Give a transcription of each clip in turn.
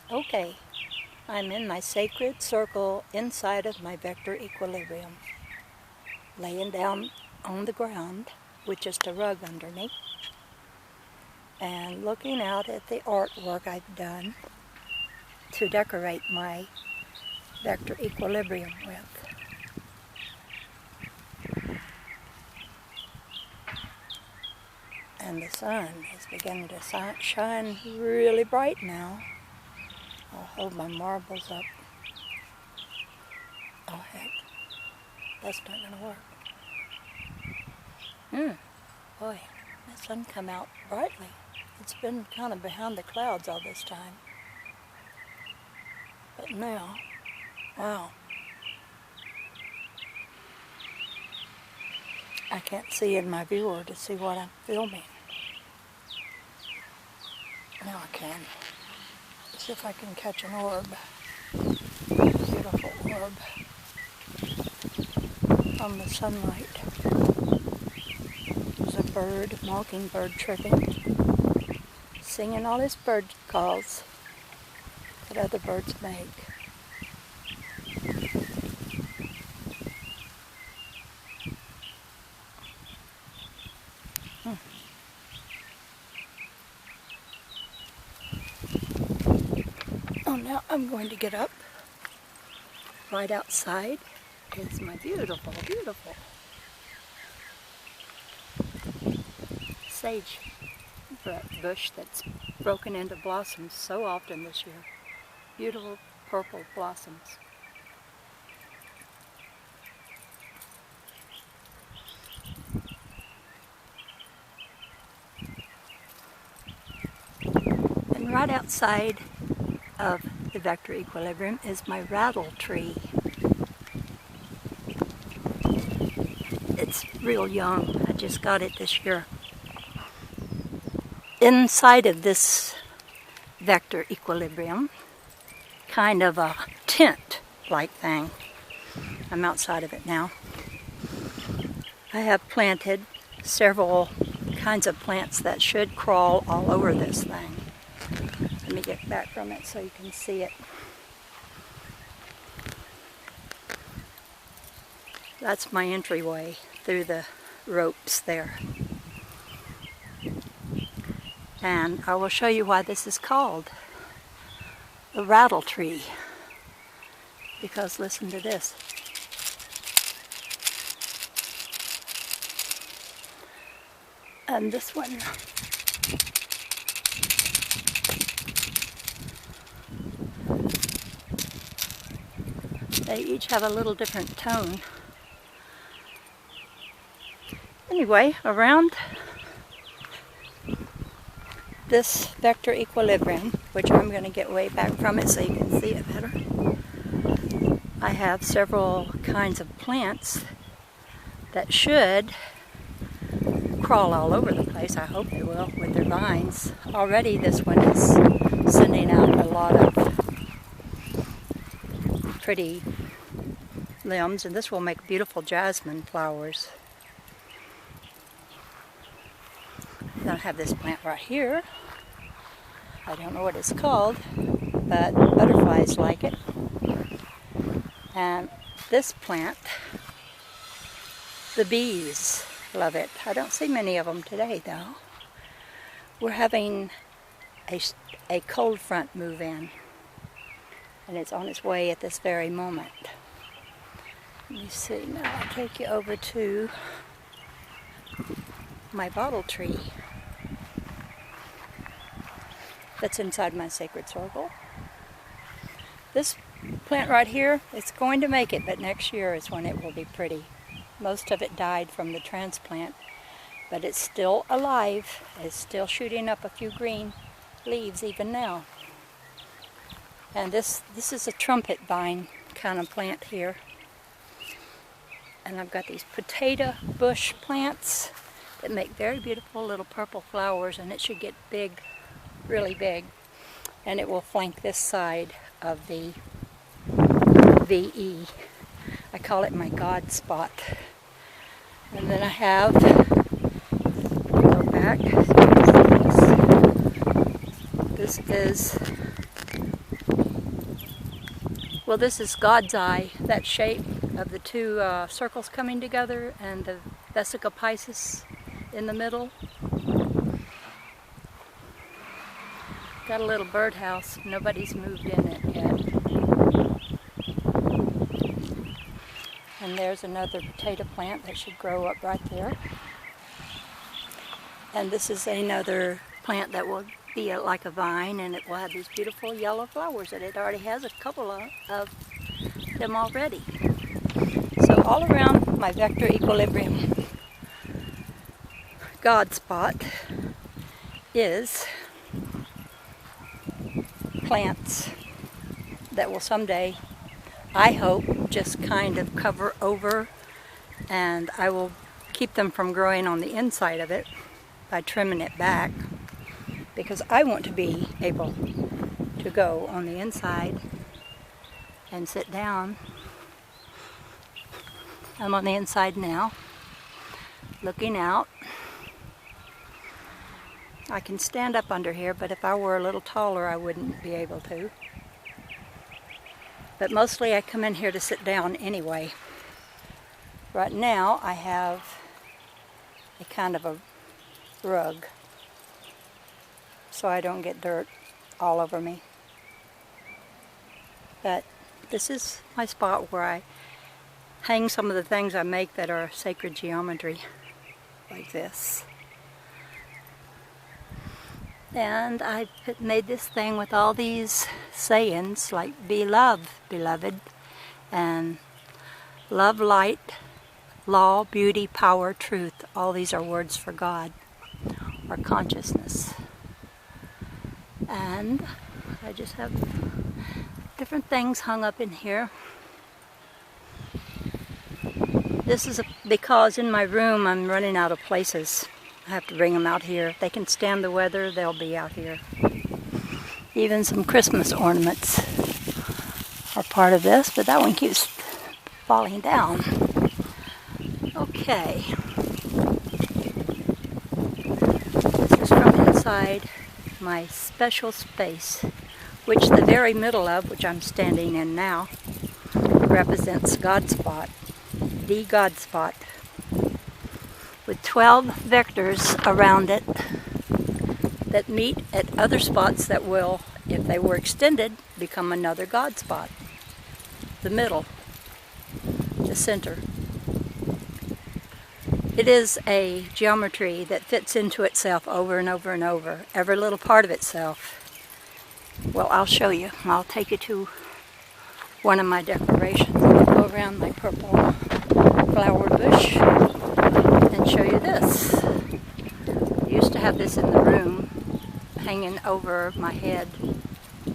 Okay, I'm in my sacred circle inside of my vector equilibrium, laying down on the ground with just a rug underneath and looking out at the artwork I've done to decorate my vector equilibrium with. And the sun is beginning to shine really bright now. I'll hold my marbles up. Oh heck, that's not going to work. Boy, the sun come out brightly. It's been kind of behind the clouds all this time. But now, wow. I can't see in my viewer to see what I'm filming. Now I can. See if I can catch an orb. Beautiful orb from the sunlight. There's a bird, mockingbird chirping, singing all his bird calls that other birds make. Oh, now I'm going to get up. Right outside is my beautiful, beautiful sage bush that's broken into blossoms so often this year. Beautiful purple blossoms. And right outside of the vector equilibrium is my rattle tree. It's real young. I just got it this year. Inside of this vector equilibrium, kind of a tent-like thing. I'm outside of it now. I have planted several kinds of plants that should crawl all over this thing. Let me get back from it so you can see it. That's my entryway through the ropes there. And I will show you why this is called the rattle tree. Because listen to this. And this one. They each have a little different tone. Anyway, around this vector equilibrium, which I'm going to get way back from it so you can see it better, I have several kinds of plants that should crawl all over the place. I hope they will with their vines. Already this one is sending out a lot of pretty limbs, and this will make beautiful jasmine flowers. Then I have this plant right here. I don't know what it's called, but butterflies like it. And this plant, the bees love it. I don't see many of them today though. We're having a cold front move in, and it's on its way at this very moment. Let me see, now I'll take you over to my bottle tree that's inside my sacred circle. This plant right here, it's going to make it, but next year is when it will be pretty. Most of it died from the transplant, but it's still alive. It's still shooting up a few green leaves even now. And this is a trumpet vine kind of plant here. And I've got these potato bush plants that make very beautiful little purple flowers, and it should get big, really big. And it will flank this side of the VE. I call it my God spot. And then I have, go back, this is Well, this is God's eye, that shape of the two circles coming together and the Vesica Piscis in the middle. Got a little birdhouse. Nobody's moved in it yet. And there's another potato plant that should grow up right there. And this is another plant that will be like a vine, and it will have these beautiful yellow flowers, and it already has a couple of them already. So all around my vector equilibrium God spot is plants that will someday, I hope, just kind of cover over, and I will keep them from growing on the inside of it by trimming it back, because I want to be able to go on the inside and sit down. I'm on the inside now, looking out. I can stand up under here, but if I were a little taller, I wouldn't be able to. But mostly I come in here to sit down anyway. Right now I have a kind of a rug, so I don't get dirt all over me. But this is my spot where I hang some of the things I make that are sacred geometry, like this. And I made this thing with all these sayings like be love, beloved, and love, light, law, beauty, power, truth. All these are words for God, or consciousness. And I just have different things hung up in here. This is because in my room I'm running out of places. I have to bring them out here. If they can stand the weather, they'll be out here. Even some Christmas ornaments are part of this, but that one keeps falling down. Okay. This is from inside my special space, which the very middle of, which I'm standing in now, represents God spot, the God spot, with 12 vectors around it that meet at other spots that will, if they were extended, become another God spot. The middle, the center. It is a geometry that fits into itself over and over and over, every little part of itself. Well, I'll show you. I'll take you to one of my decorations. I'll go around my purple flower bush and show you this. I used to have this in the room hanging over my head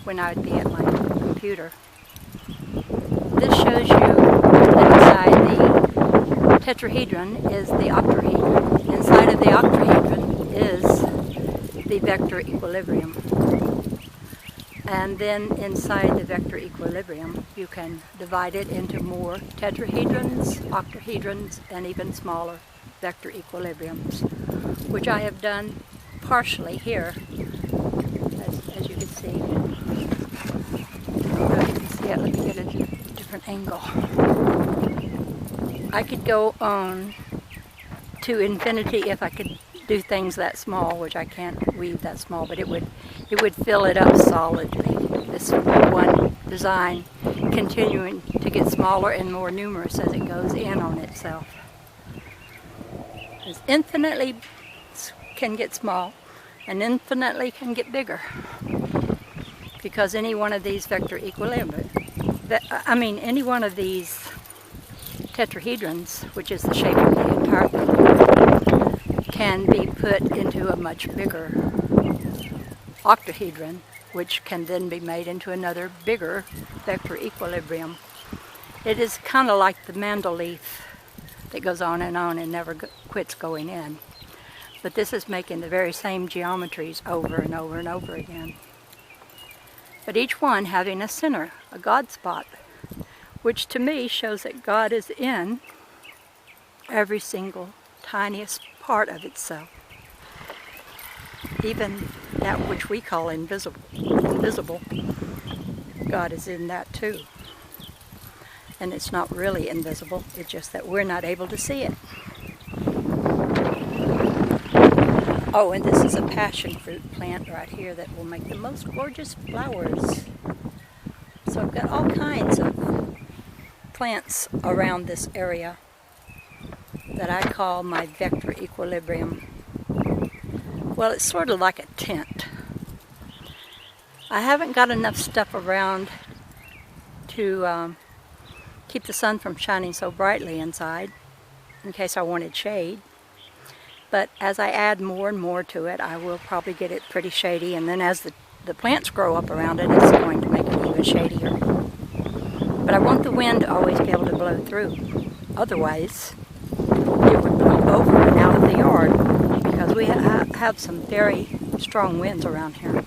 when I would be at my computer. This shows you that inside the tetrahedron is the octahedron. Inside of the octahedron is the vector equilibrium. And then inside the vector equilibrium, you can divide it into more tetrahedrons, octahedrons, and even smaller vector equilibriums, which I have done partially here, as you can see. So you can see it. Let me get a different angle. I could go on to infinity if I could do things that small, which I can't weave that small, but it would fill it up solidly. This one design continuing to get smaller and more numerous as it goes in on itself. It's infinitely can get small and infinitely can get bigger, because any one of these vector equilibrium, any one of these tetrahedrons, which is the shape of the entire thing, can be put into a much bigger octahedron, which can then be made into another bigger vector equilibrium. It is kind of like the mandel leaf that goes on and never quits going in. But this is making the very same geometries over and over and over again. But each one having a center, a God spot, which to me shows that God is in every single tiniest part of itself. Even that which we call invisible, God is in that too. And it's not really invisible, it's just that we're not able to see it. Oh, and this is a passion fruit plant right here that will make the most gorgeous flowers. So I've got all kinds of plants around this area that I call my vector equilibrium. Well, it's sort of like a tent. I haven't got enough stuff around to keep the sun from shining so brightly inside, in case I wanted shade. But as I add more and more to it, I will probably get it pretty shady, and then as the plants grow up around it, it's going to make it even shadier. But I want the wind to always be able to blow through. Otherwise, it would blow over and out of the yard, because we have some very strong winds around here.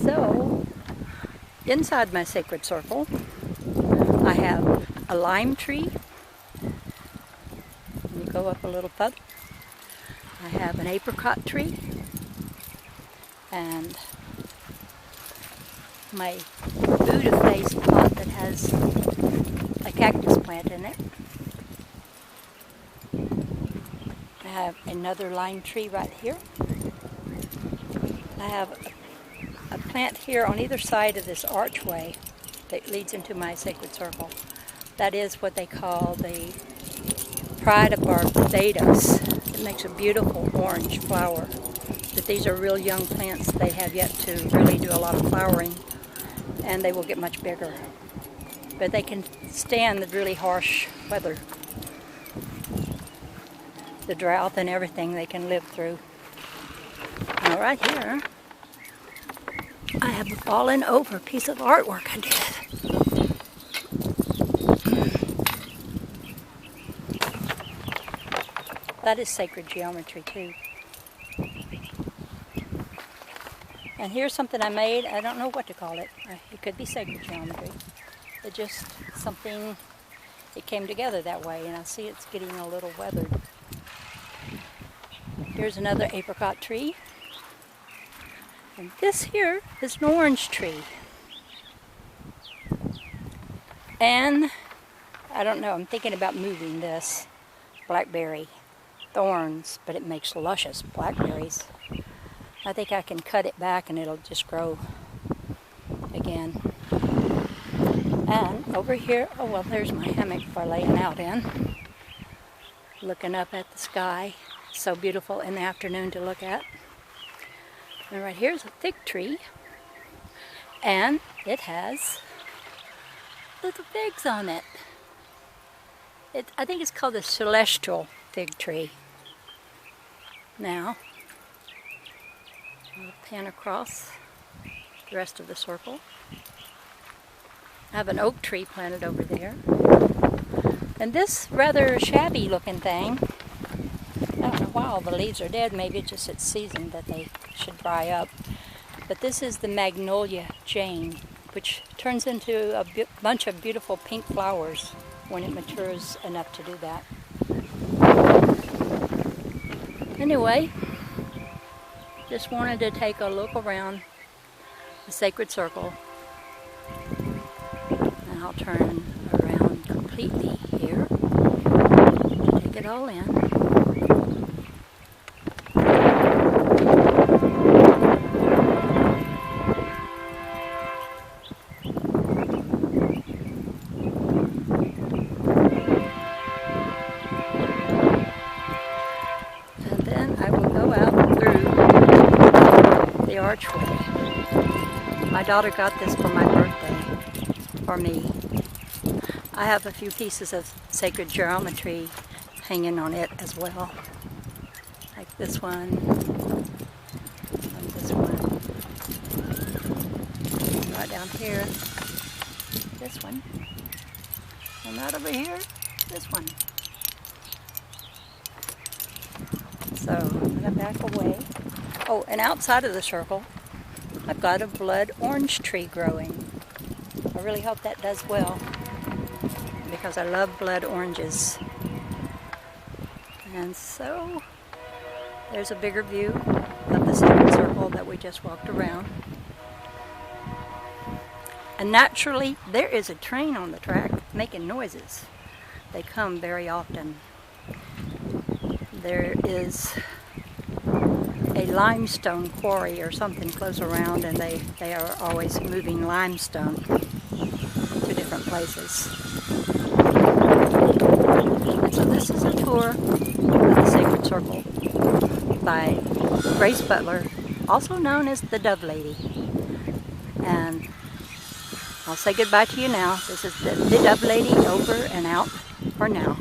So, inside my sacred circle, I have a lime tree. You go up a little further. I have an apricot tree and my Buddha face pot that has a cactus plant in it. I have another lime tree right here. I have a plant here on either side of this archway that leads into my sacred circle. That is what they call the Pride of Barbados. It makes a beautiful orange flower. But these are real young plants. They have yet to really do a lot of flowering, and they will get much bigger. But they can stand the really harsh weather. The drought and everything they can live through. Now right here, I have a fallen over piece of artwork I did. That is sacred geometry too. And here's something I made. I don't know what to call it. It could be sacred geometry. It's just something, it came together that way, and I see it's getting a little weathered. Here's another apricot tree. And this here is an orange tree. And I don't know, I'm thinking about moving this blackberry thorns, but it makes luscious blackberries. I think I can cut it back and it'll just grow again. And over here, oh well, there's my hammock for laying out in. Looking up at the sky. So beautiful in the afternoon to look at. And right here's a fig tree. And it has little figs on it. I think it's called the celestial fig tree. Now, I'll pan across the rest of the circle. I have an oak tree planted over there. And this rather shabby looking thing, I don't know why all the leaves are dead. Maybe it's just its season that they should dry up. But this is the Magnolia Jane, which turns into a bunch of beautiful pink flowers when it matures enough to do that. Anyway, just wanted to take a look around the sacred circle. And I'll turn around completely here to take it all in. Archway. My daughter got this for my birthday, for me. I have a few pieces of sacred geometry hanging on it as well. Like this one, and this one. And right down here, this one. And right over here, this one. So I'm going to back away. Oh, and outside of the circle, I've got a blood orange tree growing. I really hope that does well, because I love blood oranges. And so, there's a bigger view of the sacred circle that we just walked around. And naturally, there is a train on the track making noises. They come very often. There is a limestone quarry or something close around, and they are always moving limestone to different places. And so this is a tour of the Sacred Circle by Grace Butler, also known as the Dove Lady. And I'll say goodbye to you now. This is the Dove Lady over and out for now.